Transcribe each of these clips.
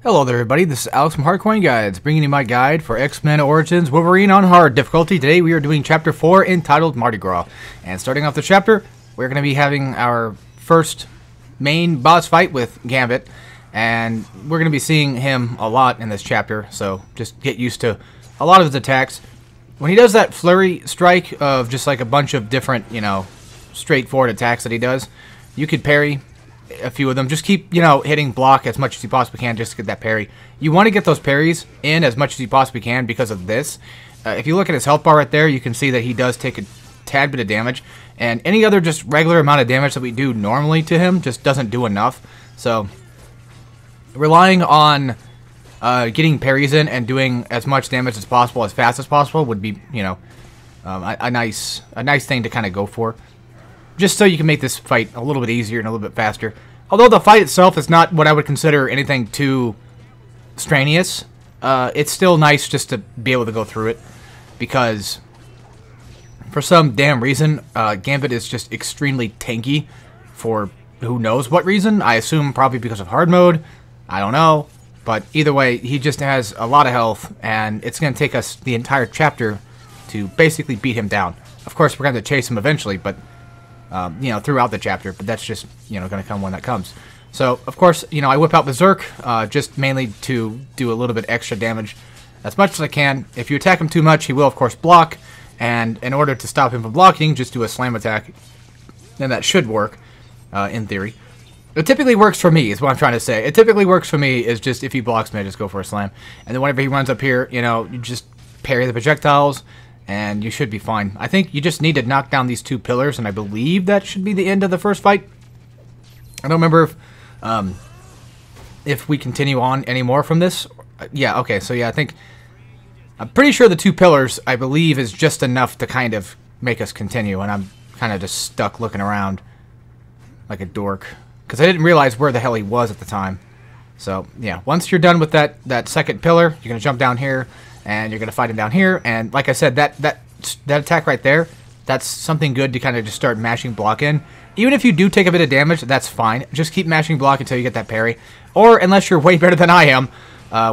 Hello there everybody, this is Alex from Hardcoin Guides, bringing you my guide for X-Men Origins Wolverine on hard difficulty. Today we are doing Chapter 4 entitled Mardi Gras. And starting off the chapter, we're going to be having our first main boss fight with Gambit. And we're going to be seeing him a lot in this chapter, so just get used to a lot of his attacks. When he does that flurry strike of just like a bunch of different, straightforward attacks that he does, you could parry a few of them. Just keep, hitting block as much as you possibly can just to get that parry. You want to get those parries in as much as you possibly can because of this. If you look at his health bar right there, you can see that he does take a tad bit of damage. And any other just regular amount of damage that we do normally to him just doesn't do enough. So, relying on getting parries in and doing as much damage as possible, as fast as possible, would be, a nice thing to kind of go for. Just so you can make this fight a little bit easier and a little bit faster. Although the fight itself is not what I would consider anything too strenuous, it's still nice just to be able to go through it. Because, for some damn reason, Gambit is just extremely tanky for who knows what reason. I assume probably because of hard mode. I don't know. But either way, he just has a lot of health, and it's going to take us the entire chapter to basically beat him down. Of course, we're going to chase him eventually, but throughout the chapter, but that's just, going to come when that comes. So, of course, I whip out Berserk, just mainly to do a little bit extra damage as much as I can. If you attack him too much, he will, of course, block, and in order to stop him from blocking, just do a slam attack, and that should work, in theory. It typically works for me, is what I'm trying to say. It typically works for me, is just, if he blocks me, I just go for a slam. And then whenever he runs up here, you just parry the projectiles, and you should be fine. I think you just need to knock down these two pillars, and I believe that should be the end of the first fight. I don't remember if we continue on anymore from this. Yeah, okay, so yeah, I'm pretty sure the two pillars, I believe, is just enough to kind of make us continue, and I'm kind of just stuck looking around like a dork, because I didn't realize where the hell he was at the time. So, yeah, once you're done with that second pillar, you're going to jump down here, and you're going to fight him down here, and like I said, that attack right there, that's something good to kind of just start mashing block in. Even if you do take a bit of damage, that's fine. Just keep mashing block until you get that parry. Or, unless you're way better than I am,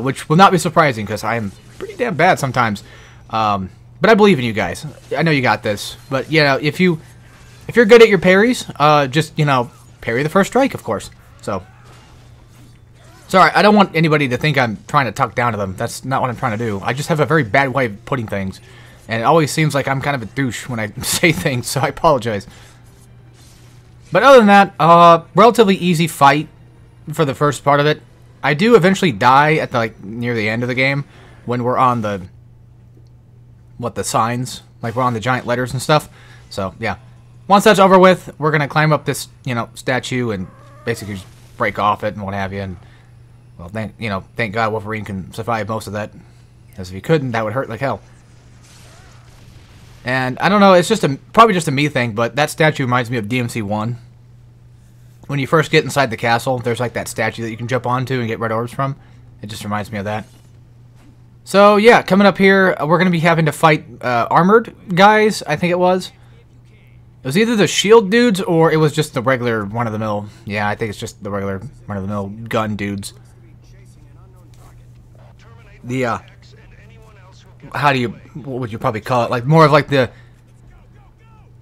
which will not be surprising, because I am pretty damn bad sometimes. But I believe in you guys. I know you got this. But, if you're good at your parries, just, parry the first strike, of course. So, sorry, I don't want anybody to think I'm trying to talk down to them. That's not what I'm trying to do. I just have a very bad way of putting things. And it always seems like I'm kind of a douche when I say things, so I apologize. But other than that, relatively easy fight for the first part of it. I do eventually die at near the end of the game when we're on the signs, like we're on the giant letters and stuff. So, yeah. Once that's over with, we're going to climb up this, statue and basically just break off it and what have you. And, well, thank God Wolverine can survive most of that. Because if he couldn't, that would hurt like hell. And, I don't know, it's just probably just a me thing, but that statue reminds me of DMC1. When you first get inside the castle, there's like that statue that you can jump onto and get red orbs from. It just reminds me of that. So, yeah, coming up here, we're going to be having to fight armored guys, I think it was. It was either the shield dudes or it was just the regular run-of-the-mill. Yeah, I think it's just the regular run-of-the-mill gun dudes. The, what would you probably call it? Like, more of like the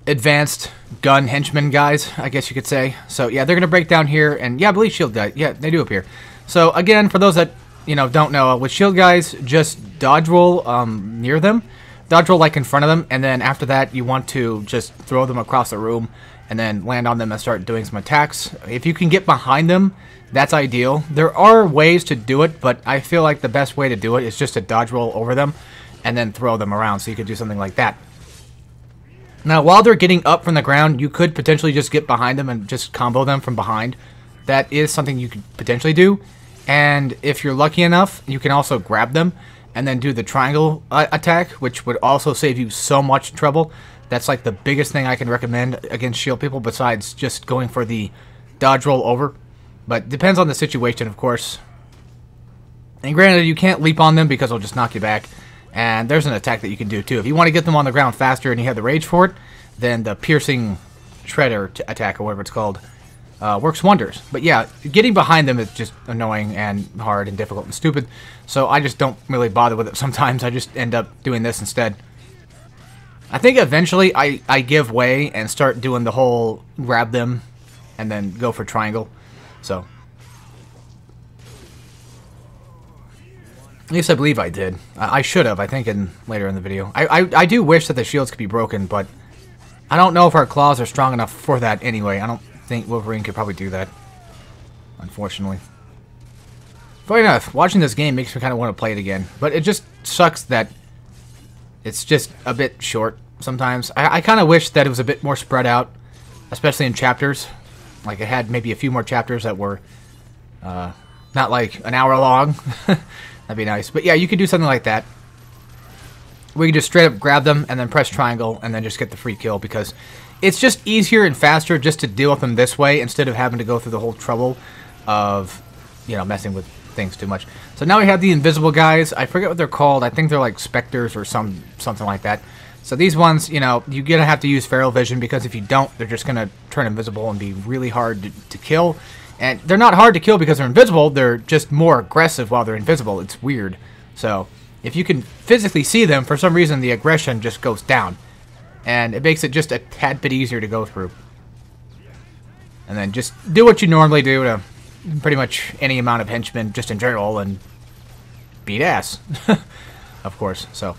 advanced gun henchmen guys, I guess you could say. So, yeah, they're going to break down here, and yeah, I believe shield guys. Yeah, they do appear. So, again, for those that, don't know, with shield guys, just dodge roll near them. Dodge roll like in front of them, and then after that, you want to just throw them across the room, and then land on them and start doing some attacks. If you can get behind them, that's ideal. There are ways to do it, but I feel like the best way to do it is just to dodge roll over them, and then throw them around, so you could do something like that. Now, while they're getting up from the ground, you could potentially just get behind them and just combo them from behind. That is something you could potentially do, and if you're lucky enough, you can also grab them, and then do the triangle attack, which would also save you so much trouble. That's like the biggest thing I can recommend against shield people, besides just going for the dodge roll over. But depends on the situation, of course. And granted, you can't leap on them because it'll just knock you back. And there's an attack that you can do too. If you want to get them on the ground faster and you have the rage for it, then the piercing shredder attack, or whatever it's called, works wonders. But yeah, getting behind them is just annoying and hard and difficult and stupid. So I just don't really bother with it sometimes. I just end up doing this instead. I think eventually I give way and start doing the whole grab them and then go for triangle. So at least I believe I did. I should have, I think, later in the video. I do wish that the shields could be broken, but I don't know if our claws are strong enough for that anyway. I don't think Wolverine could probably do that, unfortunately. Funny enough, watching this game makes me kind of want to play it again, but it just sucks that it's just a bit short sometimes. I kind of wish that it was a bit more spread out, especially in chapters. Like, it had maybe a few more chapters that were not like an hour long. That'd be nice. But yeah, you could do something like that. We can just straight up grab them and then press triangle and then just get the free kill, because it's just easier and faster just to deal with them this way instead of having to go through the whole trouble of, you know, messing with things too much. So now we have the invisible guys. I forget what they're called. I think they're like specters or something like that. So these ones, you know, you're going to have to use feral vision, because if you don't, they're just going to turn invisible and be really hard to kill. And they're not hard to kill because they're invisible. They're just more aggressive while they're invisible. It's weird. So if you can physically see them, for some reason the aggression just goes down. And it makes it just a tad bit easier to go through. And then just do what you normally do to pretty much any amount of henchmen just in general and beat ass. Of course, so.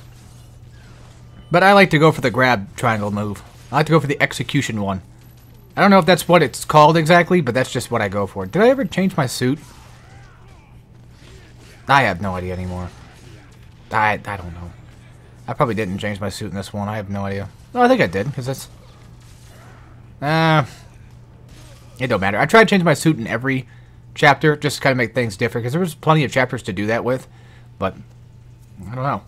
But I like to go for the grab triangle move. I like to go for the execution one. I don't know if that's what it's called exactly, but that's just what I go for. Did I ever change my suit? I have no idea anymore. I don't know. I probably didn't change my suit in this one. I have no idea. No, I think I did, because that's... it don't matter. I tried to change my suit in every chapter, just to kind of make things different, because there was plenty of chapters to do that with, but I don't know.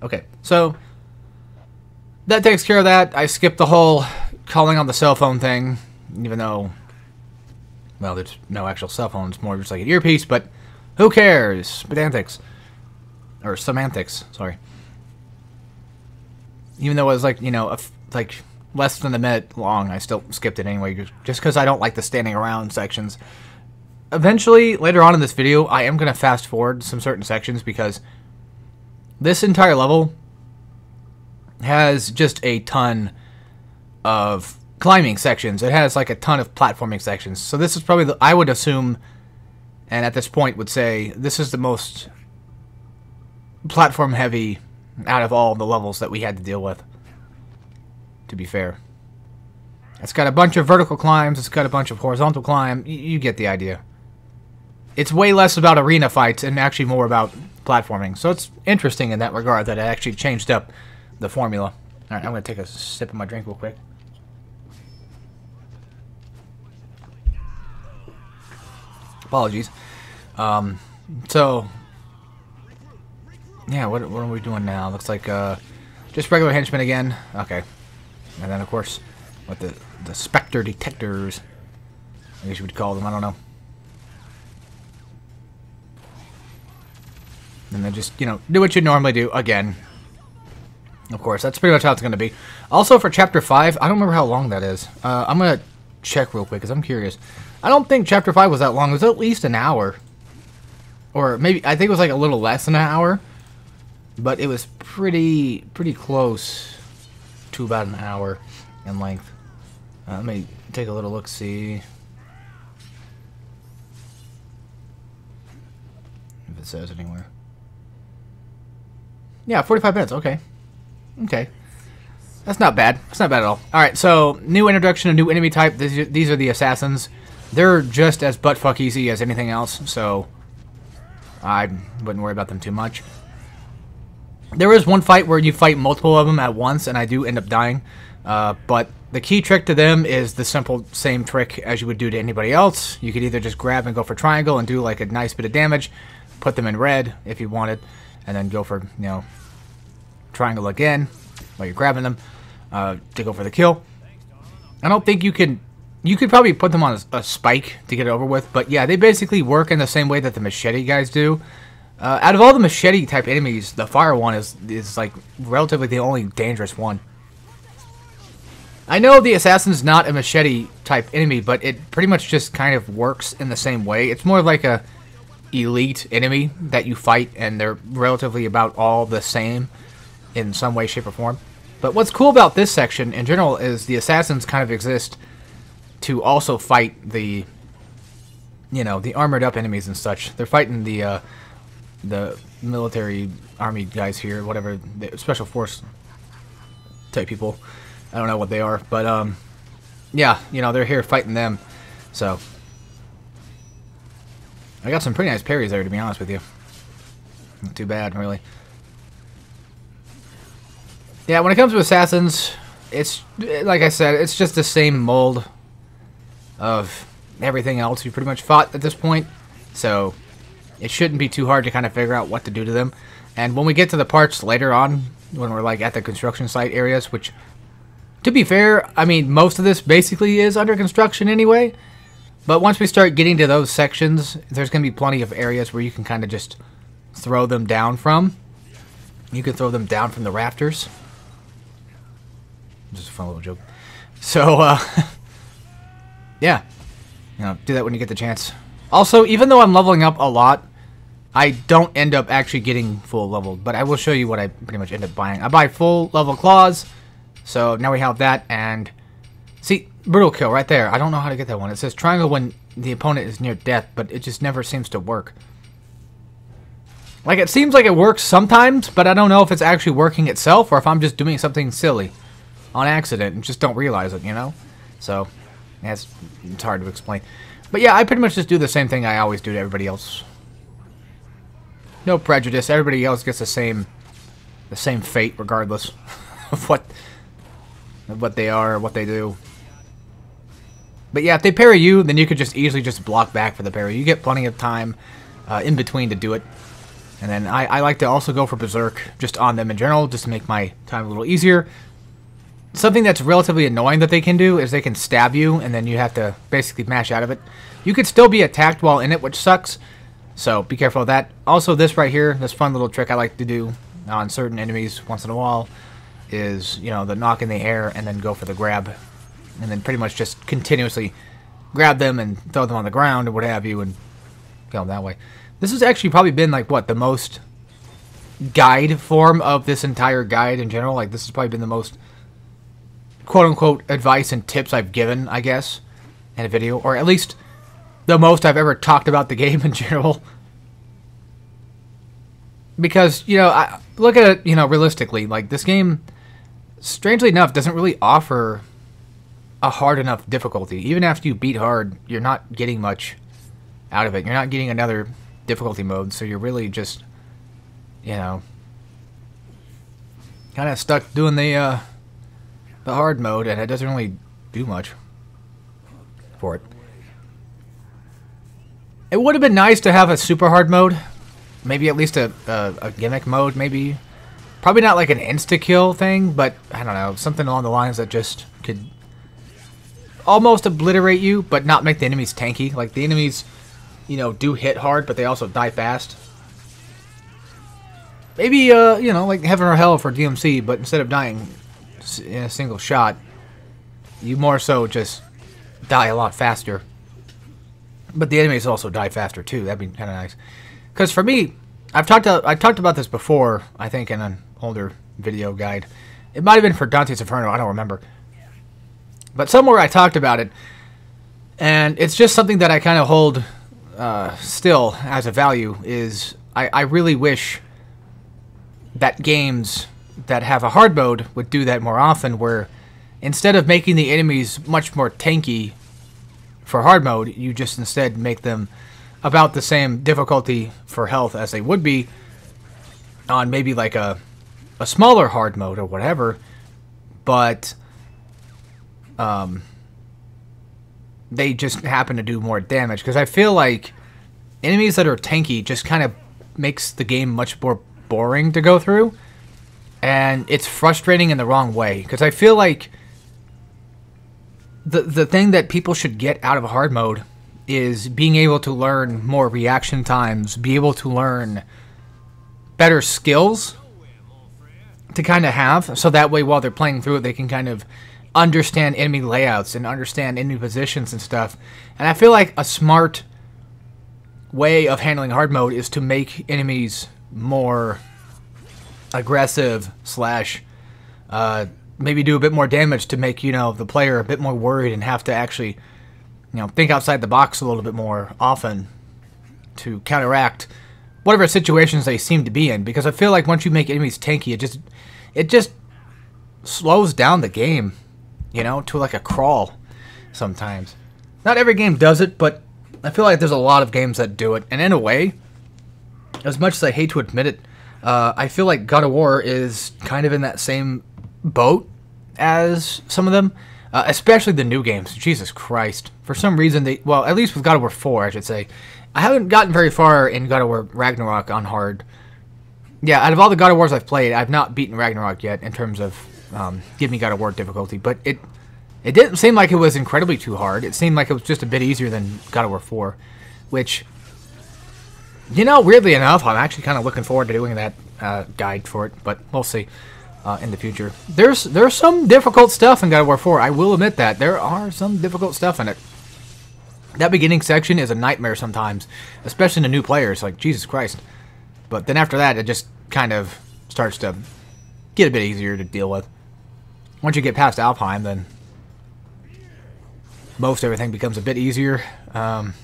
Okay, so that takes care of that. I skipped the whole calling on the cell phone thing, even though, well, there's no actual cell phone. It's more just like an earpiece, but who cares? Pedantics. Or semantics, sorry. Even though it was like, you know, like less than a minute long, I still skipped it anyway, just because I don't like the standing around sections. Eventually, later on in this video, I am going to fast forward some certain sections, because this entire level has just a ton of climbing sections. It has like a ton of platforming sections. So this is probably, I would assume, and at this point would say, this is the most platform heavy out of all the levels that we had to deal with, to be fair. It's got a bunch of vertical climbs, it's got a bunch of horizontal climb, you get the idea. It's way less about arena fights and actually more about platforming. So it's interesting in that regard that it actually changed up the formula. Alright, I'm going to take a sip of my drink real quick. Apologies. So, yeah, what are we doing now? Looks like just regular henchmen again. Okay. And then, of course, with the Spectre detectors, I guess you would call them. I don't know. And then just, you know, do what you normally do again. Of course, that's pretty much how it's going to be. Also, for Chapter 5, I don't remember how long that is. I'm going to check real quick, because I'm curious. I don't think Chapter 5 was that long. It was at least an hour. Or maybe, I think it was like a little less than an hour. But it was pretty close to about an hour in length. Let me take a little look-see. If it says anywhere. Yeah, 45 minutes. Okay. Okay. That's not bad. That's not bad at all. Alright, so new introduction, a new enemy type. These are the assassins. They're just as buttfuck easy as anything else, so I wouldn't worry about them too much. There is one fight where you fight multiple of them at once, and I do end up dying. But the key trick to them is the simple same trick as you would do to anybody else. You could either just grab and go for triangle and do like a nice bit of damage, put them in red if you wanted, and then go for, you know, triangle again while you're grabbing them to go for the kill. I don't think you can... You could probably put them on a spike to get it over with, but yeah, they basically work in the same way that the machete guys do. Out of all the machete type enemies, the fire one is like relatively the only dangerous one. I know the assassin's not a machete type enemy, but it pretty much just kind of works in the same way. It's more like a elite enemy that you fight, and they're relatively about all the same in some way, shape, or form. But what's cool about this section in general is the assassins kind of exist to also fight the, you know, the armored up enemies and such. They're fighting the military army guys here, whatever, the special force type people. I don't know what they are, but yeah, you know, they're here fighting them. So I got some pretty nice parries there, to be honest with you. Not too bad, really. Yeah, when it comes to assassins, it's, like I said, it's just the same mold of everything else you pretty much fought at this point. So it shouldn't be too hard to kind of figure out what to do to them. And when we get to the parts later on, when we're like at the construction site areas, which, to be fair, I mean, most of this basically is under construction anyway. But once we start getting to those sections, there's going to be plenty of areas where you can kind of just throw them down from. You can throw them down from the rafters. Just a fun little joke. So, yeah. You know, do that when you get the chance. Also, even though I'm leveling up a lot, I don't end up actually getting full leveled. But I will show you what I pretty much end up buying. I buy full level claws. So now we have that, and see, brutal kill right there. I don't know how to get that one. It says triangle when the opponent is near death, but it just never seems to work. Like, it seems like it works sometimes, but I don't know if it's actually working itself or if I'm just doing something silly on accident and just don't realize it, you know? So, yeah, it's hard to explain. But yeah, I pretty much just do the same thing I always do to everybody else. No prejudice. Everybody else gets the same fate regardless of what they are or what they do. But yeah, if they parry you, then you could just easily just block back for the parry. You get plenty of time in between to do it. And then I like to also go for Berserk just on them in general, just to make my time a little easier. Something that's relatively annoying that they can do is they can stab you, and then you have to basically mash out of it. You could still be attacked while in it, which sucks. So be careful of that. Also, this right here, this fun little trick I like to do on certain enemies once in a while is, you know, the knock in the air and then go for the grab. And then pretty much just continuously grab them and throw them on the ground or what have you and kill them that way. This has actually probably been, like, what, the most guide form of this entire guide in general. Like, this has probably been the most quote-unquote advice and tips I've given, I guess, in a video. Or at least the most I've ever talked about the game in general. Because, you know, I look at it, you know, realistically. Like, this game, strangely enough, doesn't really offer a hard enough difficulty. Even after you beat hard, you're not getting much out of it. You're not getting another difficulty mode, so you're really just, you know, kind of stuck doing the hard mode, and it doesn't really do much for it. It would have been nice to have a super hard mode, maybe at least a gimmick mode, maybe. Probably not like an insta-kill thing, but I don't know, something along the lines that just could almost obliterate you, but not make the enemies tanky. Like, the enemies, you know, do hit hard, but they also die fast. Maybe, you know, like Heaven or Hell for DMC, but instead of dying in a single shot, you more so just die a lot faster. But the enemies also die faster, too. That'd be kind of nice. Because for me, I've talked about this before, I think, in an older video guide. It might have been for Dante's Inferno, I don't remember. But somewhere I talked about it, and it's just something that I kind of hold still as a value, is I really wish that games that have a hard mode would do that more often, where instead of making the enemies much more tanky for hard mode, you just instead make them about the same difficulty for health as they would be on maybe like a smaller hard mode or whatever, but they just happen to do more damage. Because I feel like enemies that are tanky just kind of makes the game much more boring to go through, and it's frustrating in the wrong way. Because I feel like the thing that people should get out of hard mode is being able to learn more reaction times, be able to learn better skills to kind of have, so that way while they're playing through it, they can kind of understand enemy layouts and understand enemy positions and stuff. And I feel like a smart way of handling hard mode is to make enemies more aggressive slash maybe do a bit more damage to make, you know, the player a bit more worried and have to actually, you know, think outside the box a little bit more often to counteract whatever situations they seem to be in. Because I feel like once you make enemies tanky, it just slows down the game, you know, to like a crawl sometimes. Not every game does it, but I feel like there's a lot of games that do it. And in a way, as much as I hate to admit it, I feel like God of War is kind of in that same boat as some of them, especially the new games. Jesus Christ. For some reason, well, at least with God of War 4, I should say. I haven't gotten very far in God of War Ragnarok on hard. Yeah, out of all the God of Wars I've played, I've not beaten Ragnarok yet in terms of give me God of War difficulty, but it didn't seem like it was incredibly too hard. It seemed like it was just a bit easier than God of War 4, which, you know, weirdly enough, I'm actually kind of looking forward to doing that guide for it, but we'll see in the future. There's some difficult stuff in God of War 4, I will admit that. There are some difficult stuff in it. That beginning section is a nightmare sometimes, especially to new players, like, Jesus Christ. But then after that, it just kind of starts to get a bit easier to deal with. Once you get past Alpheim, then most everything becomes a bit easier. But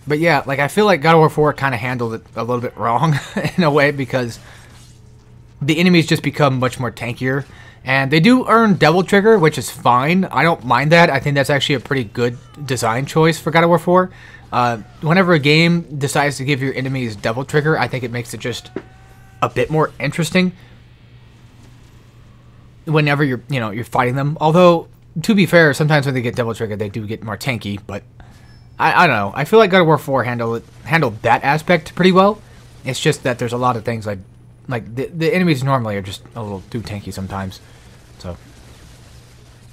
yeah, like, I feel like God of War 4 kind of handled it a little bit wrong in a way, because the enemies just become much more tankier. And they do earn Devil Trigger, which is fine. I don't mind that. I think that's actually a pretty good design choice for God of War 4. Whenever a game decides to give your enemies Devil Trigger, I think it makes it just a bit more interesting whenever you're fighting them. Although, to be fair, sometimes when they get Devil Trigger, they do get more tanky. But I don't know. I feel like God of War 4 handled that aspect pretty well. It's just that there's a lot of things like the enemies normally are just a little too tanky sometimes. So,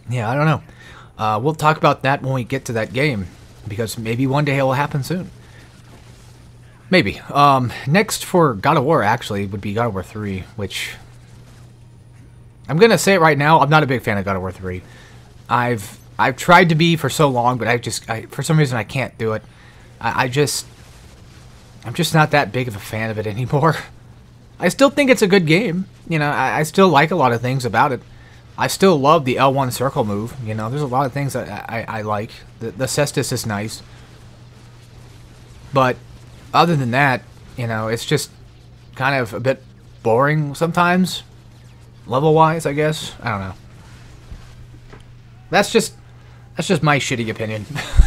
yeah, I don't know. We'll talk about that when we get to that game, because maybe one day it will happen soon. Maybe. Next for God of War, actually, would be God of War 3, which, I'm going to say it right now, I'm not a big fan of God of War 3. I've tried to be for so long, but for some reason I can't do it. I'm just not that big of a fan of it anymore. I still think it's a good game. You know, I still like a lot of things about it. I still love the L1 circle move. You know, there's a lot of things that I like. The Cestus is nice. But other than that, you know, it's just kind of a bit boring sometimes. Level-wise, I guess. I don't know. That's just my shitty opinion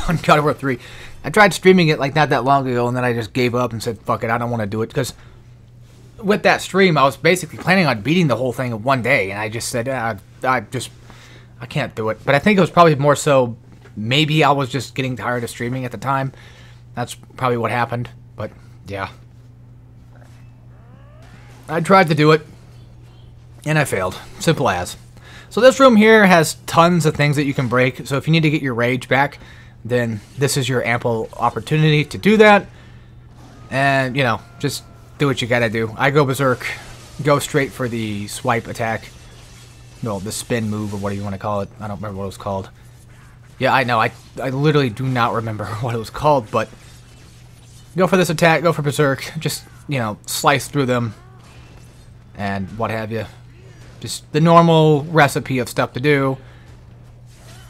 on God of War 3. I tried streaming it like not that long ago, and then I just gave up and said, fuck it, I don't want to do it, because with that stream, I was basically planning on beating the whole thing in one day, and I just said, I can't do it. But I think it was probably more so, maybe I was just getting tired of streaming at the time. That's probably what happened, but yeah. I tried to do it, and I failed. Simple as. So this room here has tons of things that you can break, so if you need to get your rage back, then this is your ample opportunity to do that. And, you know, just do what you gotta do. I go berserk, go straight for the swipe attack. No, the spin move, or what do you want to call it. I don't remember what it was called. Yeah, I know, I literally do not remember what it was called, but go for this attack, go for berserk, just, you know, slice through them, and what have you. Just the normal recipe of stuff to do.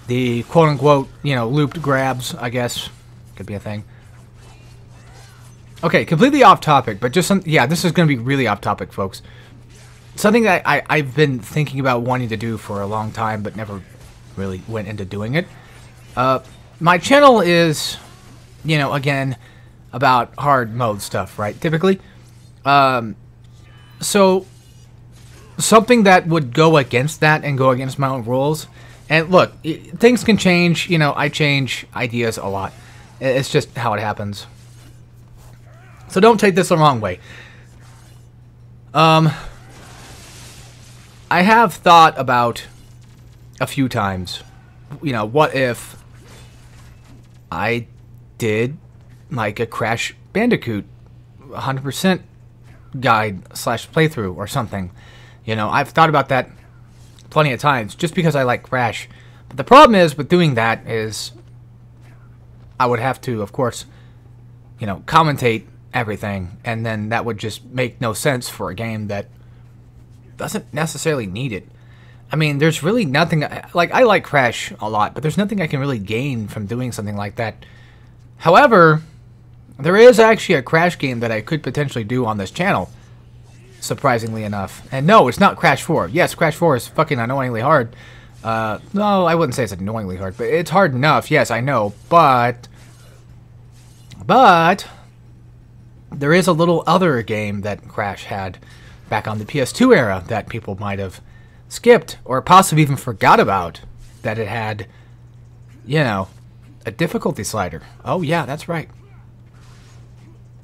The quote-unquote, you know, looped grabs, I guess, could be a thing. Okay, completely off topic, but just some, yeah, this is going to be really off topic, folks. Something that I've been thinking about wanting to do for a long time, but never really went into doing it. My channel is, you know, again, about hard mode stuff, right, typically. So, something that would go against that and go against my own rules. And look, things can change, you know, I change ideas a lot. It's just how it happens. So don't take this the wrong way. I have thought about a few times, you know, what if I did like a Crash Bandicoot 100% guide / playthrough or something. You know, I've thought about that plenty of times just because I like Crash. But the problem is with doing that is I would have to, of course, you know, commentate everything, and then that would just make no sense for a game that doesn't necessarily need it. I mean, there's really nothing, like, I like Crash a lot, but there's nothing I can really gain from doing something like that. However, there is actually a Crash game that I could potentially do on this channel, surprisingly enough. And no, it's not Crash 4. Yes, Crash 4 is fucking annoyingly hard. No, I wouldn't say it's annoyingly hard, but it's hard enough. Yes, I know, but there is a little other game that Crash had back on the PS2 era that people might have skipped or possibly even forgot about, that it had, you know, a difficulty slider. Oh yeah, that's right.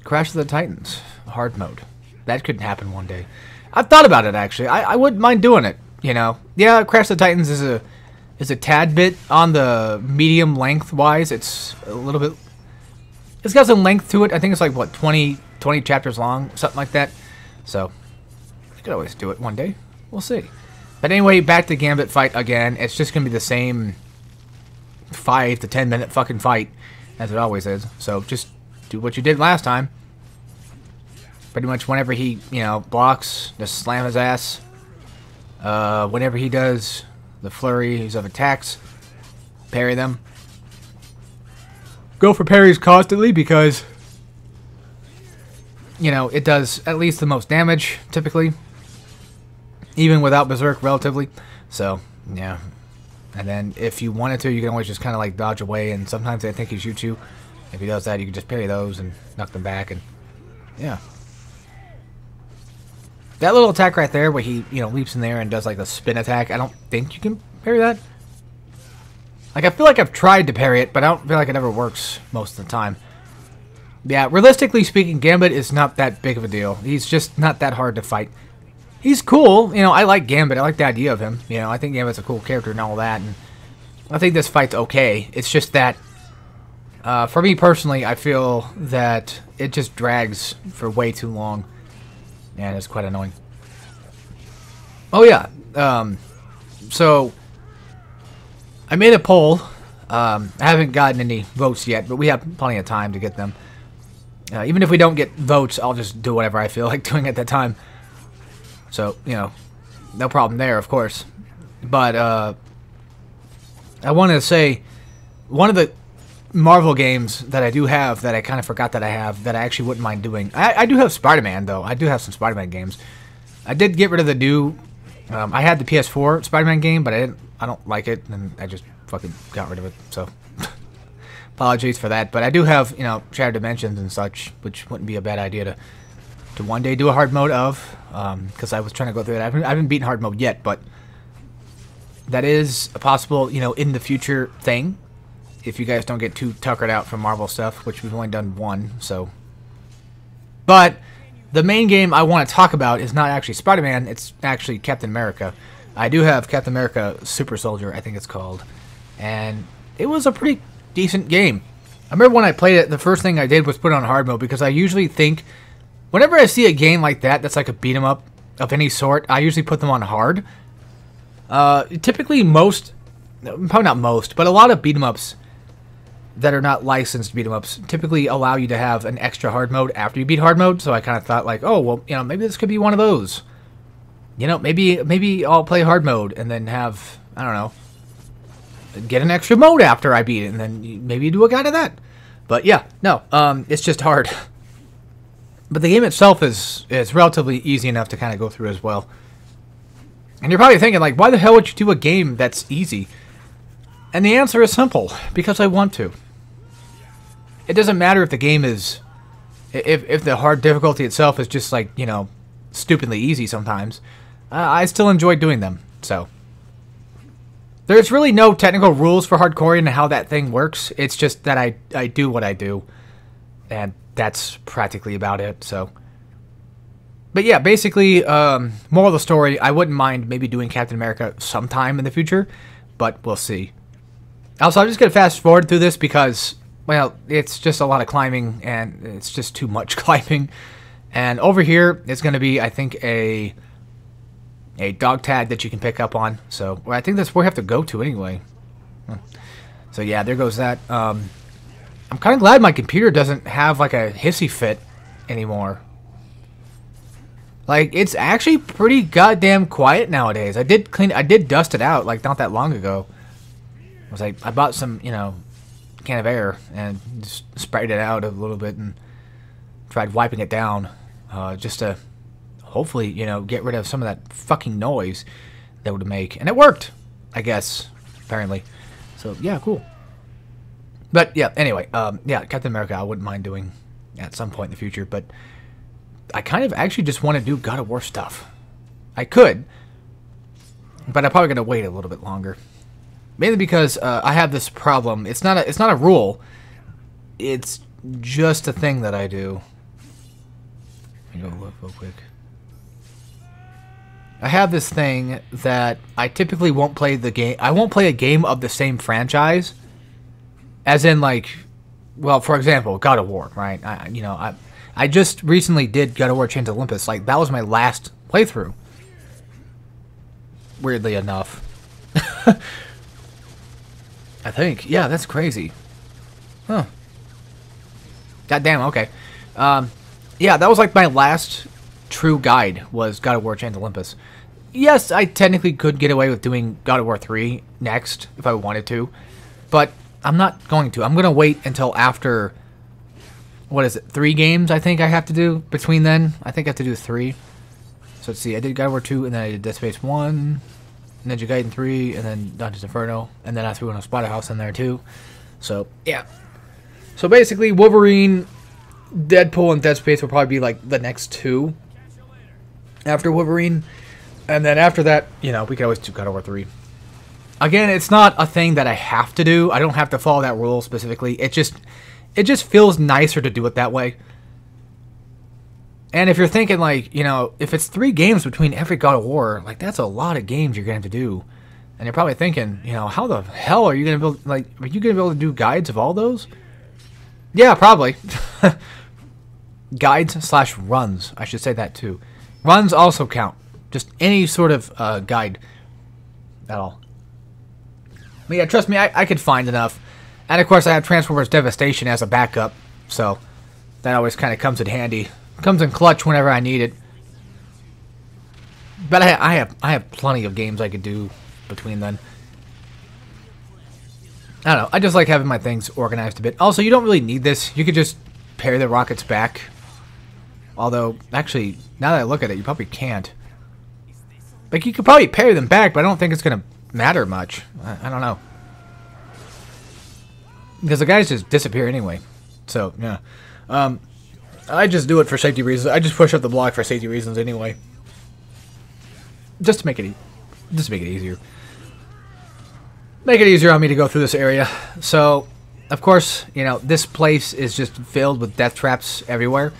Crash of the Titans, hard mode. That could happen one day. I've thought about it, actually. I wouldn't mind doing it, you know. Yeah, Crash of the Titans is a tad bit on the medium length wise. It's a little bit, it's got some length to it. I think it's like, what, 20 chapters long, something like that. So I could always do it one day. We'll see. But anyway, back to Gambit fight again. It's just going to be the same 5 to 10 minute fucking fight as it always is. So just do what you did last time. Pretty much whenever he, you know, blocks, just slam his ass. Whenever he does the flurries of attacks, parry them. Go for parries constantly because, you know, it does at least the most damage, typically. Even without Berserk, relatively. So, yeah. And then, if you wanted to, you can always just kind of, like, dodge away, and sometimes I think he shoots you. If he does that, you can just parry those and knock them back, and, yeah. That little attack right there, where he, you know, leaps in there and does, like, the spin attack, I don't think you can parry that. Like, I feel like I've tried to parry it, but I don't feel like it ever works most of the time. Yeah, realistically speaking, Gambit is not that big of a deal. He's just not that hard to fight. He's cool, you know, I like Gambit, I like the idea of him, you know, I think Gambit's a cool character and all that, and I think this fight's okay. It's just that, for me personally, I feel that it just drags for way too long, and it's quite annoying. Oh yeah, so, I made a poll. I haven't gotten any votes yet, but we have plenty of time to get them. Even if we don't get votes, I'll just do whatever I feel like doing at that time. So, you know, no problem there, of course. But, I wanted to say, one of the Marvel games that I do have, that I kind of forgot that I have, that I actually wouldn't mind doing. I do have Spider-Man, though. I do have some Spider-Man games. I did get rid of the new, I had the PS4 Spider-Man game, but I don't like it, and I just fucking got rid of it, so. Apologies for that, but I do have, you know, Shattered Dimensions and such, which wouldn't be a bad idea to one day do a hard mode of, because I was trying to go through it. I haven't beaten hard mode yet, but that is a possible, you know, in the future thing, if you guys don't get too tuckered out from Marvel stuff, which we've only done one, so. But the main game I want to talk about is not actually Spider-Man, it's actually Captain America. I do have Captain America Super Soldier, I think it's called, and it was a pretty decent game. I remember when I played it, the first thing I did was put it on hard mode, because I usually think, whenever I see a game like that, that's like a beat 'em up of any sort, I usually put them on hard. Typically most, probably not most, but a lot of beat 'em ups that are not licensed beat 'em ups typically allow you to have an extra hard mode after you beat hard mode, so I kind of thought like, oh, well, you know, maybe this could be one of those. You know, maybe I'll play hard mode and then have, I don't know, get an extra mode after I beat it, and then maybe do a guide of that. But yeah, no, it's just hard. But the game itself is relatively easy enough to kind of go through as well. And you're probably thinking, like, why the hell would you do a game that's easy? And the answer is simple, because I want to. It doesn't matter if the game is, if the hard difficulty itself is just like, you know, stupidly easy sometimes. I still enjoy doing them, so. There's really no technical rules for hardcore and how that thing works. It's just that I do what I do. And that's practically about it, so. But yeah, basically, moral of the story, I wouldn't mind maybe doing Captain America sometime in the future, but we'll see. Also, I'm just going to fast forward through this because, well, it's just a lot of climbing, and it's just too much climbing. And over here is going to be, I think, a a dog tag that you can pick up on. So well, I think that's where we have to go to anyway. So yeah, there goes that. I'm kind of glad my computer doesn't have like a hissy fit anymore. Like, it's actually pretty goddamn quiet nowadays. I did dust it out like not that long ago. I bought some, you know, can of air and just sprayed it out a little bit and tried wiping it down, just to hopefully, you know, get rid of some of that fucking noise that would make. And it worked, I guess, apparently. So yeah, cool. But yeah, anyway, yeah, Captain America I wouldn't mind doing at some point in the future, but I kind of actually just want to do God of War stuff. I could, but I'm probably gonna wait a little bit longer. Mainly because I have this problem. It's not a rule. It's just a thing that I do. Let me go look real quick. I have this thing that I typically won't play the game. I won't play a game of the same franchise. As in, like, well, for example, God of War, right? I just recently did God of War Chains of Olympus. Like, that was my last playthrough. Weirdly enough. I think. Yeah, that's crazy. Huh. Goddamn, okay. Yeah, that was like my last true guide was God of War Chains of Olympus. Yes, I technically could get away with doing God of War 3 next if I wanted to. But I'm not going to. I'm going to wait until after... What is it? 3 games I think I have to do between then. I think I have to do 3. So let's see. I did God of War 2, and then I did Dead Space 1, Ninja Gaiden 3, and then Dante's Inferno, and then I threw in a Splatterhouse in there too. So yeah. So basically, Wolverine, Deadpool, and Dead Space will probably be like the next 2 after Wolverine, and then after that, you know, we can always do God of War 3. Again, it's not a thing that I have to do. I don't have to follow that rule specifically. It just feels nicer to do it that way. And if you're thinking, like, you know, if it's 3 games between every God of War, like, that's a lot of games you're going to have to do. And you're probably thinking, you know, how the hell are you going to be, like, are you going to be able to do guides of all those? Yeah, probably. Guides/runs. I should say that, too. Runs also count. Just any sort of guide at all. But yeah, trust me, I could find enough. And of course, I have Transformers Devastation as a backup, so that always kind of comes in handy. Comes in clutch whenever I need it. But I have plenty of games I could do between then. I don't know. I just like having my things organized a bit. Also, you don't really need this. You could just parry the rockets back. Although, actually, now that I look at it, you probably can't. Like, you could probably parry them back, but I don't think it's going to matter much. I don't know. Because the guys just disappear anyway. So, yeah. I just do it for safety reasons. I just push up the block for safety reasons anyway. Just to make it easier. Make it easier on me to go through this area. So, of course, you know, this place is just filled with death traps everywhere.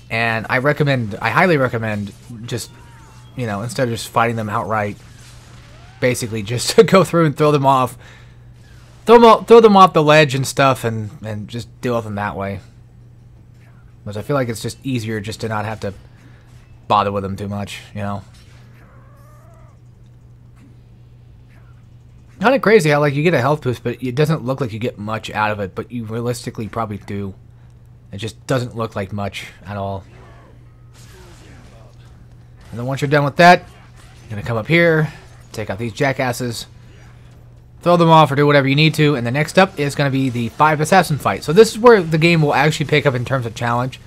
And I highly recommend just, you know, instead of just fighting them outright, basically just to go through and throw them off. Throw them off the ledge and stuff and just deal with them that way. Because I feel like it's just easier just to not have to bother with them too much, you know. Kind of crazy how, like, you get a health boost, but it doesn't look like you get much out of it, but you realistically probably do. It just doesn't look like much at all. And then once you're done with that, you're going to come up here, take out these jackasses, throw them off or do whatever you need to, and the next up is going to be the 5 assassin fight. So this is where the game will actually pick up in terms of challenge.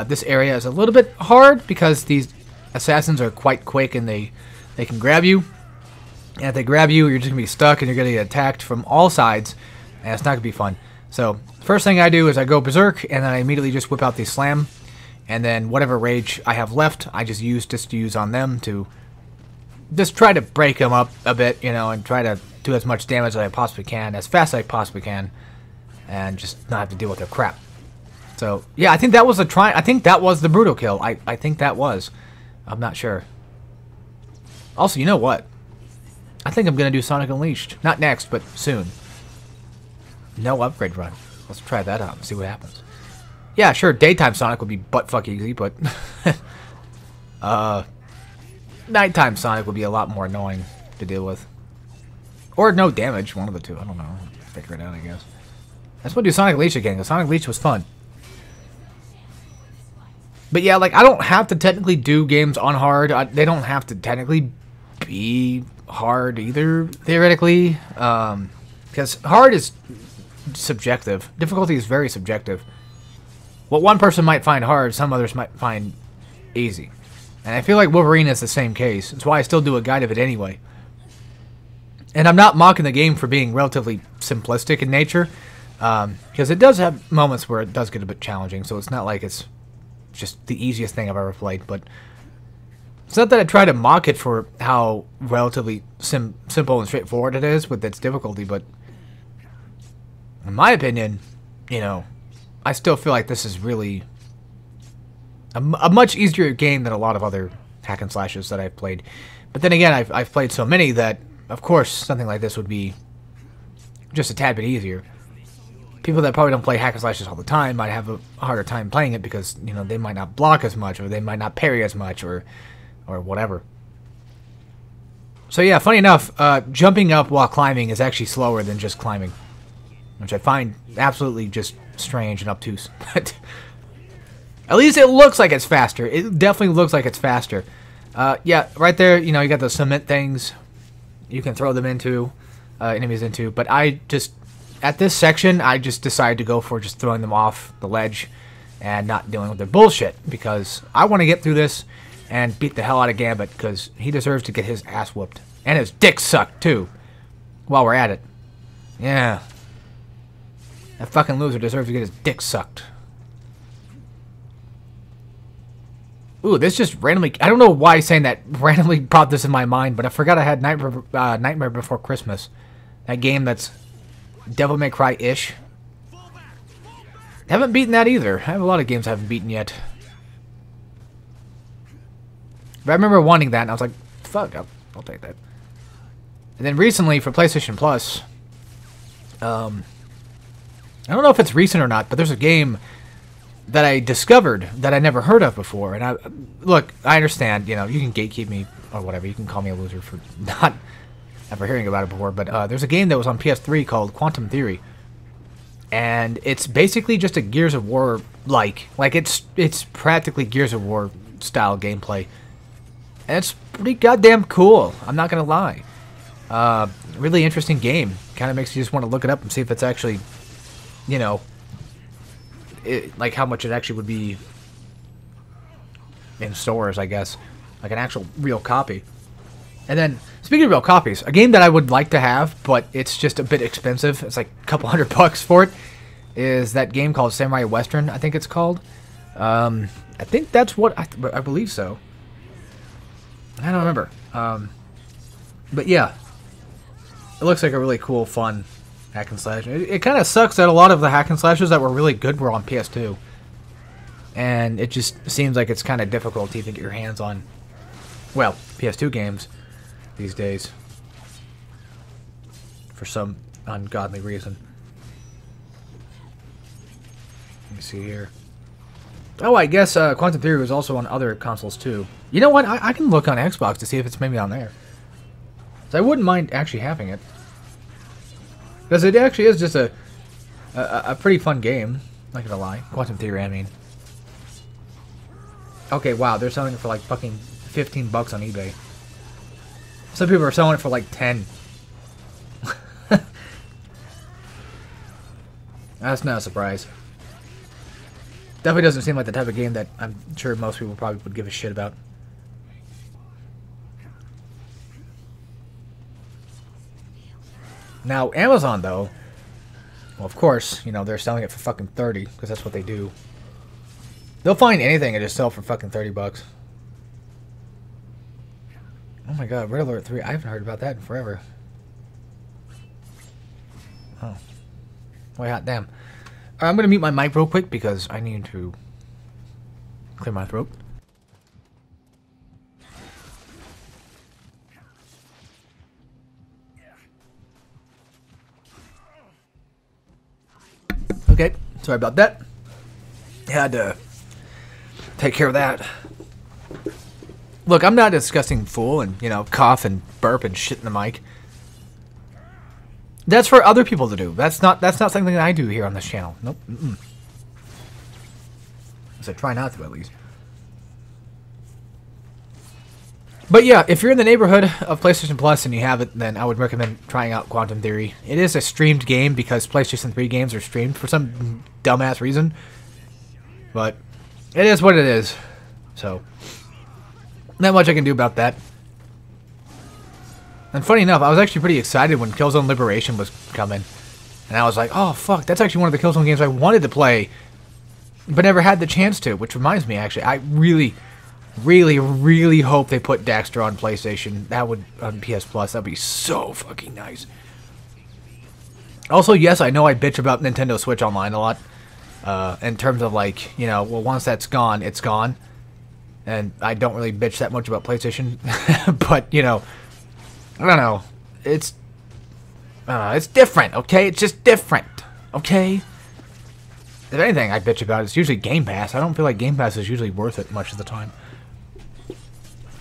This area is a little bit hard because these assassins are quite quick and they can grab you. And if they grab you, you're just going to be stuck and you're going to get attacked from all sides, and it's not going to be fun. So first thing I do is I go berserk, and then I immediately just whip out the slam, and then whatever rage I have left, I just use on them to just try to break them up a bit, you know, and try to do as much damage as I possibly can, as fast as I possibly can, and just not have to deal with their crap. So yeah, I think that was I think that was the brutal kill. I think that was. I'm not sure. Also, you know what? I think I'm gonna do Sonic Unleashed. Not next, but soon. No upgrade run. Let's try that out and see what happens. Yeah, sure, daytime Sonic would be butt-fuck easy, but... nighttime Sonic would be a lot more annoying to deal with. Or no damage, one of the two. I don't know. Figure it out, I guess. Let's do Sonic Leash again, because Sonic Leash was fun. But yeah, like, I don't have to technically do games on hard. They don't have to technically be hard either, theoretically. Because hard is subjective. Difficulty is very subjective. What one person might find hard, some others might find easy. And I feel like Wolverine is the same case. That's why I still do a guide of it anyway. And I'm not mocking the game for being relatively simplistic in nature. Because it does have moments where it does get a bit challenging. So it's not like it's just the easiest thing I've ever played. But it's not that I try to mock it for how relatively simple and straightforward it is with its difficulty. But in my opinion, you know, I still feel like this is really a much easier game than a lot of other hack and slashes that I've played. But then again, I've played so many that, of course, something like this would be just a tad bit easier. People that probably don't play hack and slashes all the time might have a harder time playing it because, you know, they might not block as much, or they might not parry as much, or whatever. So yeah, funny enough, jumping up while climbing is actually slower than just climbing, which I find absolutely just strange and obtuse. But at least it looks like it's faster. It definitely looks like it's faster. Yeah, right there, you know, you got those cement things you can throw them into, enemies into. But I just, at this section, I just decided to go for just throwing them off the ledge and not dealing with their bullshit, because I want to get through this and beat the hell out of Gambit, because he deserves to get his ass whooped. And his dick sucked, too, while we're at it. Yeah. That fucking loser deserves to get his dick sucked. Ooh, this just randomly... I don't know why saying that randomly brought this in my mind, but I forgot I had Nightmare Before Christmas. That game that's Devil May Cry-ish. Haven't beaten that either. I have a lot of games I haven't beaten yet. But I remember wanting that, and I was like, fuck, I'll take that. And then recently, for PlayStation Plus... I don't know if it's recent or not, but there's a game that I discovered that I never heard of before. And look, I understand, you know, you can gatekeep me or whatever. You can call me a loser for not ever hearing about it before. But there's a game that was on PS3 called Quantum Theory. And it's basically just a Gears of War like it's practically Gears of War style gameplay. And it's pretty goddamn cool. I'm not going to lie. Really interesting game. Kind of makes you just want to look it up and see if it's actually... You know, like how much it actually would be in stores, I guess. Like an actual real copy. And then, speaking of real copies, a game that I would like to have, but it's just a bit expensive, it's like a couple $100 for it, is that game called Samurai Western, I think it's called. I think that's what, I believe so. I don't remember. But yeah, it looks like a really cool, fun hack and slash. It kind of sucks that a lot of the hack and slashes that were really good were on PS2. And it just seems like it's kind of difficult to even get your hands on, well, PS2 games these days. For some ungodly reason. Let me see here. Oh, I guess Quantum Theory was also on other consoles too. You know what? I can look on Xbox to see if it's maybe on there. So I wouldn't mind actually having it. Because it actually is just a pretty fun game. Not gonna lie. Quantum Theory, I mean. Okay, wow, they're selling it for like fucking $15 on eBay. Some people are selling it for like 10. That's not a surprise. Definitely doesn't seem like the type of game that I'm sure most people probably would give a shit about. Now, Amazon, though, well, of course, you know, they're selling it for fucking 30, because that's what they do. They'll find anything and just sell for fucking $30. Oh my god, Red Alert 3, I haven't heard about that in forever. Oh. Wait, hot damn. I'm going to mute my mic real quick, because I need to clear my throat. Okay, sorry about that. Had to take care of that. Look, I'm not a disgusting fool and, you know, cough and burp and shit in the mic. That's for other people to do. That's not something that I do here on this channel. Nope. So try not to, at least. But yeah, if you're in the neighborhood of PlayStation Plus and you have it, then I would recommend trying out Quantum Theory. It is a streamed game because PlayStation 3 games are streamed for some dumbass reason. But it is what it is. So, not much I can do about that. And funny enough, I was actually pretty excited when Killzone Liberation was coming. And I was like, oh fuck, that's actually one of the Killzone games I wanted to play, but never had the chance to. Which reminds me, actually, I really, really, really hope they put Daxter on PlayStation. That would, on PS Plus, that'd be so fucking nice. Also, yes, I know I bitch about Nintendo Switch Online a lot. In terms of like, you know, well, once that's gone, it's gone. And I don't really bitch that much about PlayStation. But, you know, I don't know. It's different, okay? It's just different, okay? If anything I bitch about, it's usually Game Pass. I don't feel like Game Pass is usually worth it much of the time.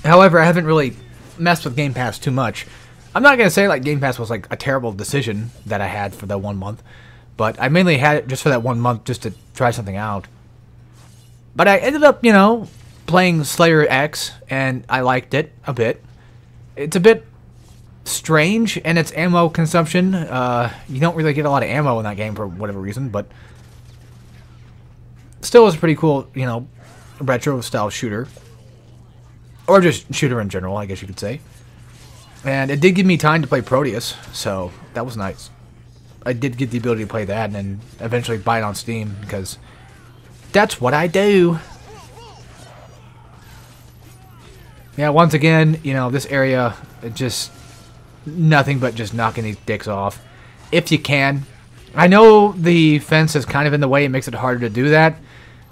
However, I haven't really messed with Game Pass too much. I'm not going to say like Game Pass was like a terrible decision that I had for that 1 month. But I mainly had it just for that 1 month just to try something out. But I ended up, you know, playing Slayer X, and I liked it a bit. It's a bit strange in its ammo consumption. You don't really get a lot of ammo in that game for whatever reason, but still is a pretty cool, you know, retro-style shooter. Or just shooter in general, I guess you could say. And it did give me time to play Proteus, so that was nice. I did get the ability to play that and then eventually buy it on Steam because that's what I do. Yeah, once again, you know, this area, it just nothing but just knocking these dicks off. If you can. I know the fence is kind of in the way. It makes it harder to do that.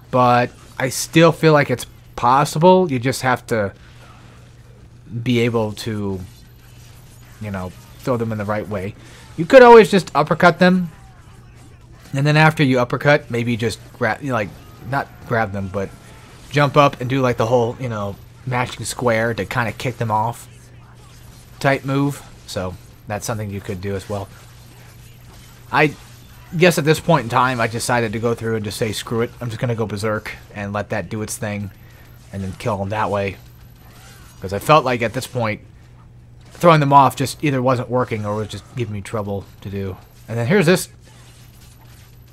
But I still feel like it's possible. You just have to be able to, you know, throw them in the right way. You could always just uppercut them, and then after you uppercut, maybe just grab, you know, like, not grab them, but jump up and do like the whole, you know, mashing square to kind of kick them off type move. So that's something you could do as well. I guess at this point in time, I decided to go through and just say screw it. I'm just gonna go berserk and let that do its thing, and then kill them that way. Because I felt like at this point, throwing them off just either wasn't working or was just giving me trouble to do. And then here's this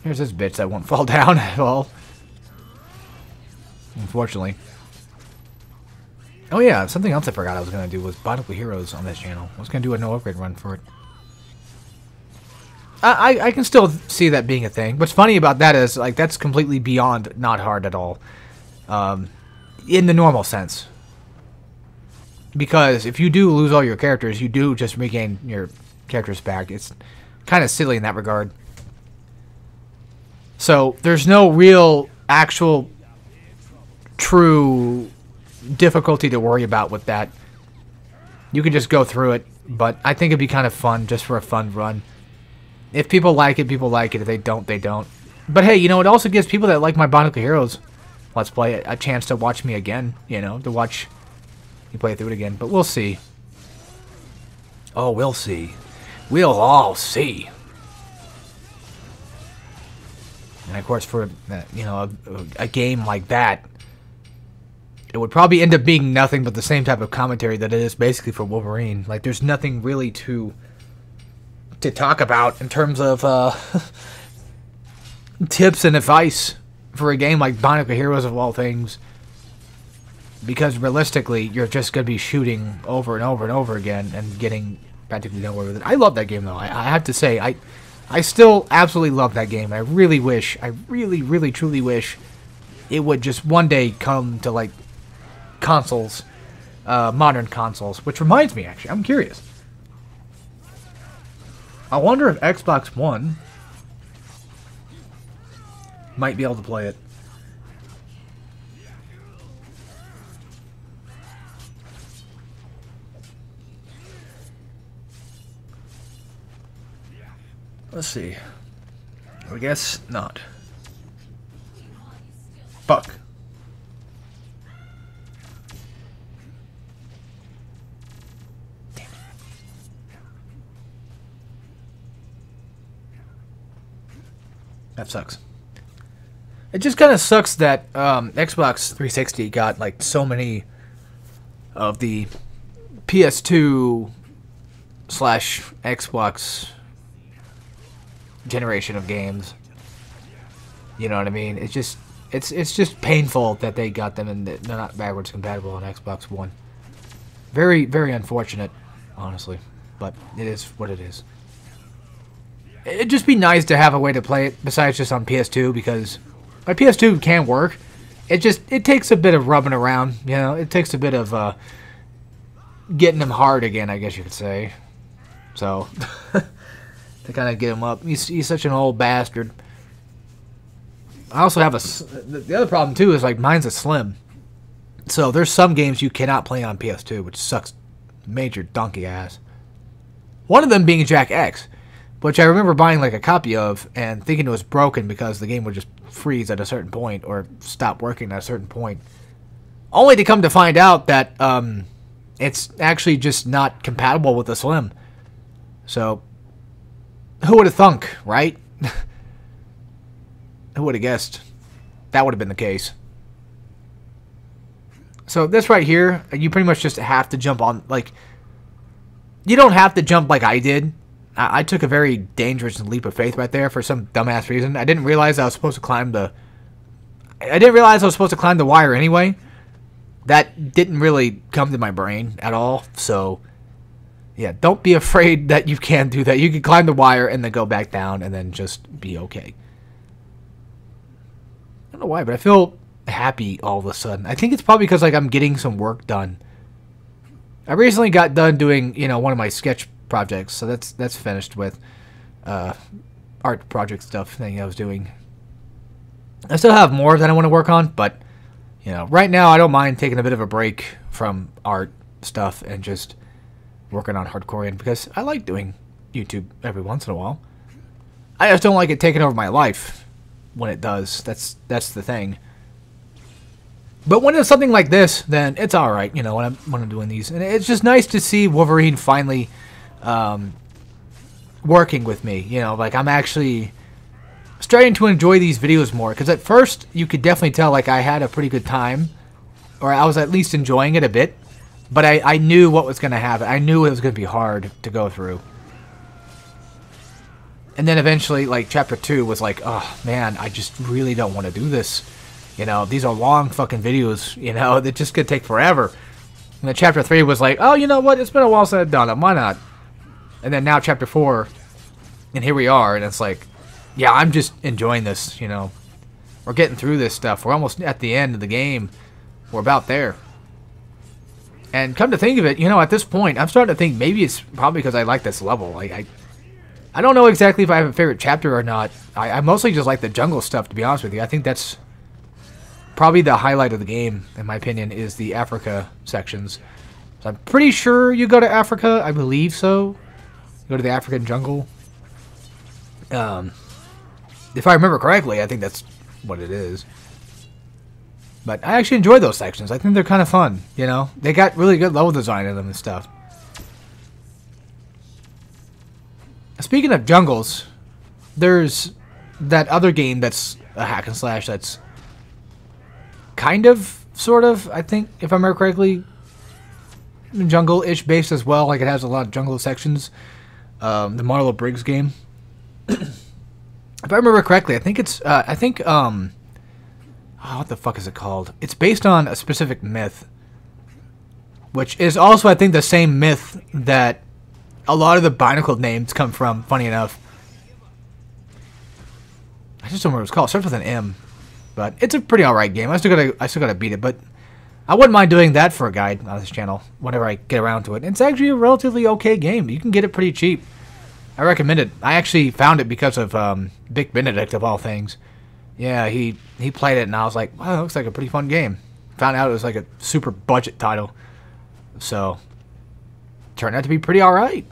bitch that won't fall down at all. Unfortunately. Oh yeah, something else I forgot I was going to do was Bionicle Heroes on this channel. I was going to do a no upgrade run for it. I can still see that being a thing. What's funny about that is, like, that's completely beyond not hard at all. In the normal sense. Because if you do lose all your characters, you do just regain your characters back. It's kind of silly in that regard. So, there's no real, actual, true difficulty to worry about with that. You can just go through it, but I think it'd be kind of fun, just for a fun run. If people like it, people like it. If they don't, they don't. But hey, you know, it also gives people that like my Bionicle Heroes Let's Play a chance to watch me again, you know, to watch you play through it again. But we'll see. Oh, we'll see. We'll all see. And of course, for you know, a game like that, it would probably end up being nothing but the same type of commentary that it is basically for Wolverine. Like, there's nothing really to talk about in terms of tips and advice for a game like Bionicle Heroes of all things. Because realistically, you're just going to be shooting over and over and over again and getting practically nowhere with it. I love that game, though. I have to say, I still absolutely love that game. I really wish, I really, really, truly wish it would just one day come to, like, consoles, modern consoles. Which reminds me, actually, I'm curious. I wonder if Xbox One might be able to play it. Let's see. I guess not. Fuck. That sucks. It just kind of sucks that Xbox 360 got like so many of the PS2 / Xbox generation of games. You know what I mean? It's just painful that they got them and they're not backwards compatible on Xbox One. Very, very unfortunate, honestly. But it is what it is. It'd just be nice to have a way to play it besides just on PS2, because my PS2 can work. It takes a bit of rubbing around, you know. It takes a bit of getting him hard again, I guess you could say. So to kind of get him up. He's such an old bastard. I also have the other problem too is like mine's a slim. So there's some games you cannot play on PS2, which sucks major donkey ass. One of them being Jack X, which I remember buying like a copy of and thinking it was broken because the game would just freeze at a certain point or stop working at a certain point. Only to come to find out that it's actually just not compatible with the Slim. So, who would have thunk, right? Who would have guessed that would have been the case? So this right here, you pretty much just have to jump on, like, you don't have to jump like I did. I took a very dangerous leap of faith right there for some dumbass reason. I didn't realize I was supposed to climb the wire anyway. That didn't really come to my brain at all. So, yeah, don't be afraid that you can do that. You can climb the wire and then go back down and then just be okay. I don't know why, but I feel happy all of a sudden. I think it's probably because like I'm getting some work done. I recently got done doing, you know, one of my sketch projects, so that's finished with art project stuff thing I was doing. I still have more that I want to work on, but you know, right now I don't mind taking a bit of a break from art stuff and just working on hardcore because I like doing YouTube every once in a while. I just don't like it taking over my life when it does. That's the thing. But when it's something like this, then it's all right, you know, when I'm doing these. And it's just nice to see Wolverine finally working with me. You know, like I'm actually starting to enjoy these videos more. Because at first, you could definitely tell, like, I had a pretty good time. Or I was at least enjoying it a bit. But I knew what was going to happen. I knew it was going to be hard to go through. And then eventually, like, Chapter 2 was like, oh, man, I just really don't want to do this. You know, these are long fucking videos, you know, that just could take forever. And then Chapter 3 was like, oh, you know what, it's been a while since I've done it, why not? And then now Chapter 4, and here we are, and it's like, yeah, I'm just enjoying this, you know. We're getting through this stuff. We're almost at the end of the game. We're about there. And come to think of it, you know, at this point, I'm starting to think maybe it's probably because I like this level. Like, I don't know exactly if I have a favorite chapter or not. I mostly just like the jungle stuff, to be honest with you. I think that's probably the highlight of the game, in my opinion, is the Africa sections. So I'm pretty sure you go to Africa. I believe so. You go to the African jungle. If I remember correctly, I think that's what it is. But I actually enjoy those sections. I think they're kind of fun, you know? They got really good level design in them and stuff. Speaking of jungles, there's that other game that's a hack and slash that's kind of, sort of, I think, if I remember correctly, jungle-ish based as well. Like, it has a lot of jungle sections. The Marlo Briggs game. If I remember correctly, I think it's, oh, what the fuck is it called? It's based on a specific myth. Which is also, I think, the same myth that a lot of the Binacle names come from, funny enough. I just don't remember what it's called. It starts with an M. But it's a pretty alright game. I still gotta beat it, but I wouldn't mind doing that for a guide on this channel whenever I get around to it. It's actually a relatively okay game. You can get it pretty cheap. I recommend it. I actually found it because of Vic Benedict, of all things. Yeah, he played it, and I was like, wow, that looks like a pretty fun game. Found out it was like a super budget title. So, turned out to be pretty alright.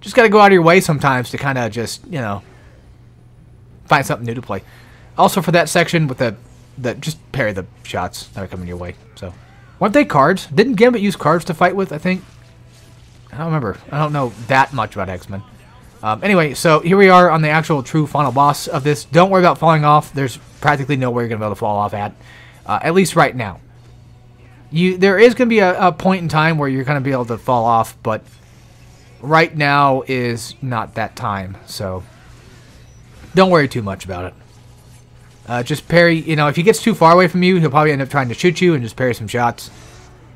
Just gotta go out of your way sometimes to kind of just, you know, find something new to play. Also for that section with the just parry the shots that are coming your way. So, weren't they cards? Didn't Gambit use cards to fight with, I think? I don't remember. I don't know that much about X-Men. Anyway, so here we are on the actual true final boss of this. Don't worry about falling off. There's practically nowhere you're going to be able to fall off at least right now. There is going to be a point in time where you're going to be able to fall off, but right now is not that time, so don't worry too much about it. Just parry, you know, if he gets too far away from you, he'll probably end up trying to shoot you and just parry some shots.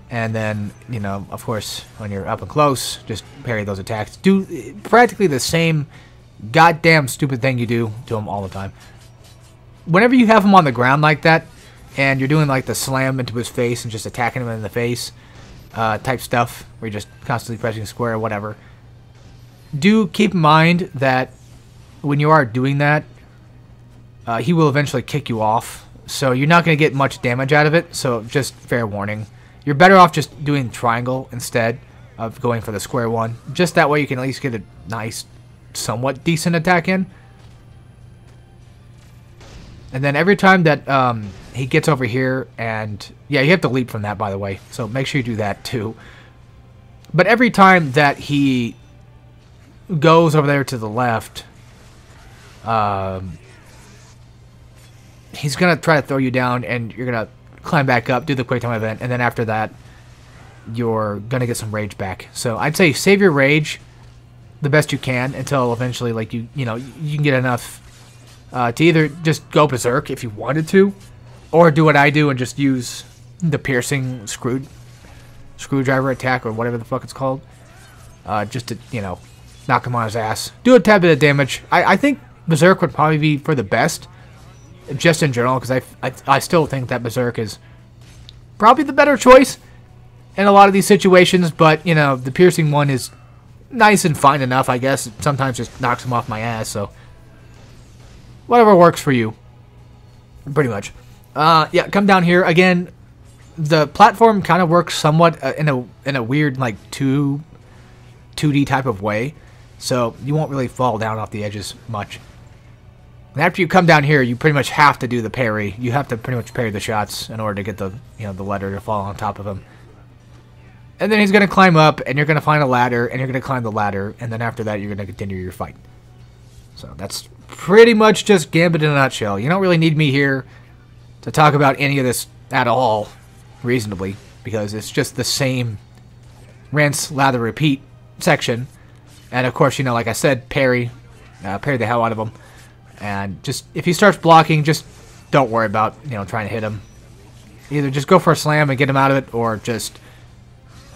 And then, you know, of course, when you're up and close, just parry those attacks. Do practically the same goddamn stupid thing you do to him all the time. Whenever you have him on the ground like that, and you're doing like the slam into his face and just attacking him in the face type stuff, where you're just constantly pressing square or whatever, do keep in mind that when you are doing that, he will eventually kick you off. So you're not going to get much damage out of it, so just fair warning. You're better off just doing triangle instead of going for the square one. Just that way you can at least get a nice, somewhat decent attack in. And then every time that he gets over here, and yeah, you have to leap from that, by the way, so make sure you do that too. But every time that he goes over there to the left, he's going to try to throw you down, and you're going to climb back up, do the quick time event, and then after that, you're going to get some rage back. So I'd say save your rage the best you can until eventually, like, you know, you can get enough to either just go berserk if you wanted to, or do what I do and just use the piercing screwdriver attack, or whatever the fuck it's called, just to, you know, knock him on his ass. Do a tad bit of damage. I think berserk would probably be for the best, just in general, because I still think that berserk is probably the better choice in a lot of these situations, but, you know, the piercing one is nice and fine enough, I guess. It sometimes just knocks him off my ass, so whatever works for you, pretty much. Yeah, come down here. Again, the platform kind of works somewhat in a weird, like, 2D type of way, so you won't really fall down off the edges much. And after you come down here, you pretty much have to do the parry. You have to pretty much parry the shots in order to get the, you know, the letter to fall on top of him. And then he's going to climb up, and you're going to find a ladder, and you're going to climb the ladder, and then after that, you're going to continue your fight. So that's pretty much just Gambit in a nutshell. You don't really need me here to talk about any of this at all, reasonably, because it's just the same rinse, lather, repeat section. And of course, you know, like I said, parry the hell out of him. And just, if he starts blocking, just don't worry about, you know, trying to hit him. Either just go for a slam and get him out of it, or just,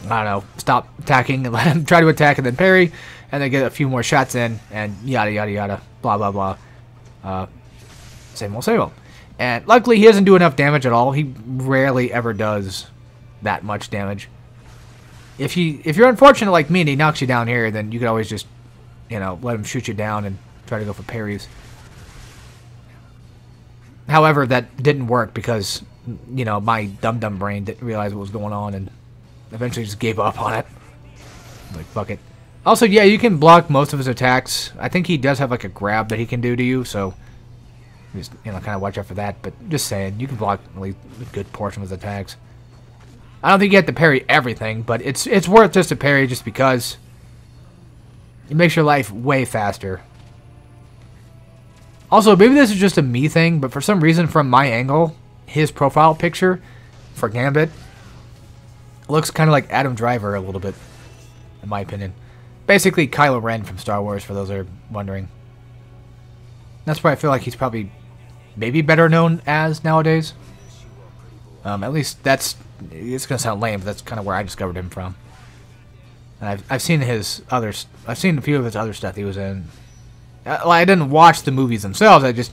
I don't know, stop attacking and let him try to attack and then parry, and then get a few more shots in, and yada, yada, yada, blah, blah, blah. Same old, same old. And luckily, he doesn't do enough damage at all. He rarely ever does that much damage. If you're unfortunate like me and he knocks you down here, then you could always just, you know, let him shoot you down and try to go for parries. However, that didn't work because, you know, my dumb brain didn't realize what was going on and eventually just gave up on it. Like, fuck it. Also, yeah, you can block most of his attacks. I think he does have, like, a grab that he can do to you, so just, you know, kind of watch out for that. But just saying, you can block at least a good portion of his attacks. I don't think you have to parry everything, but it's worth just a parry just because it makes your life way faster. Also, maybe this is just a me thing, but for some reason, from my angle, his profile picture for Gambit looks kind of like Adam Driver a little bit, in my opinion. Basically, Kylo Ren from Star Wars, for those that are wondering. That's why I feel like he's probably maybe better known as nowadays. At least that's, it's going to sound lame, but that's kind of where I discovered him from. And I've seen his others, I've seen a few of his other stuff he was in. I didn't watch the movies themselves, I just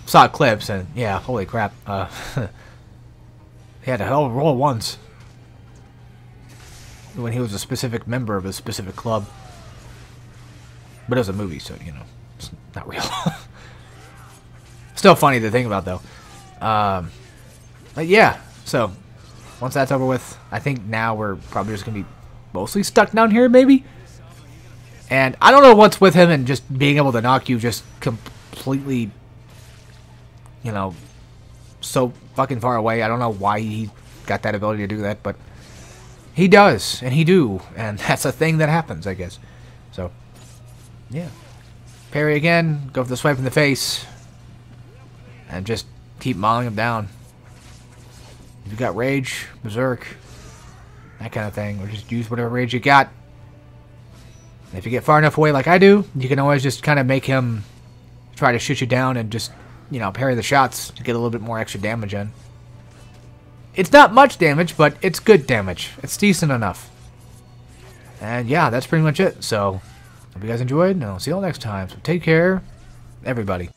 saw clips, and yeah, holy crap. He had a hell of a role once, when he was a specific member of a specific club. But it was a movie, so, you know, it's not real. Still funny to think about, though. But yeah, so, once that's over with, I think now we're probably just going to be mostly stuck down here, maybe? And I don't know what's with him and just being able to knock you just completely, you know, so fucking far away. I don't know why he got that ability to do that, but he does, and he do, and that's a thing that happens, I guess. So, yeah. Parry again, go for the swipe in the face, and just keep mauling him down. If you got rage, berserk, that kind of thing, or just use whatever rage you got. And if you get far enough away like I do, you can always just kind of make him try to shoot you down and just, you know, parry the shots to get a little bit more extra damage in. It's not much damage, but it's good damage. It's decent enough. And yeah, that's pretty much it. So, hope you guys enjoyed, and I'll see you all next time. So take care, everybody.